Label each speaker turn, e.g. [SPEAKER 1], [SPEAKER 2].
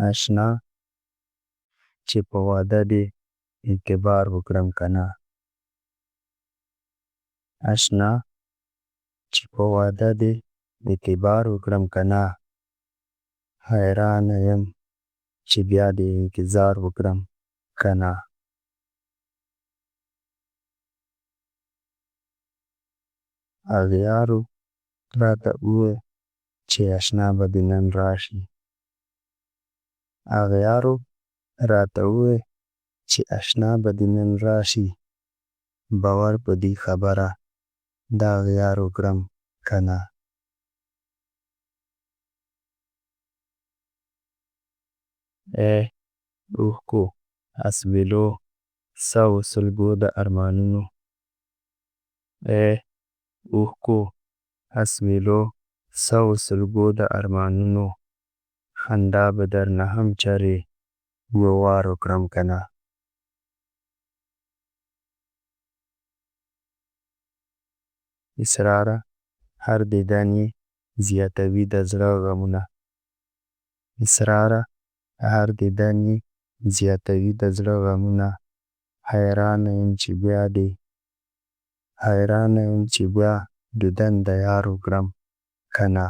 [SPEAKER 1] اشنا چې په واده دې اعتبار وکړم کنه. اشنا چې په واده دې اعتبار وکړم کنه. حیرانه یم چې بیا دې انتظار وکړم کنه. اغیارو راته وویل چې اشنا به دې نن راشي. اغیارو راته وویل چې اشنا به دې نن راشي. باور په دې خبره د اغیار وکړم کنه. ای اوښکو اسویلو سوو سلګو د ارمانونو. ای اوښکو اسویلو سوو سلګو د ارمانونو. خندا به درنه هم چرې یو وار وکړم کنه. اسراره هر دیدن یې زیاتوي د زړه غمونه. اسراره هر دیدن یې زیاتوي د زړه غمونه. حیرانه یم چې بیا دیدن د یار وکړم کنه.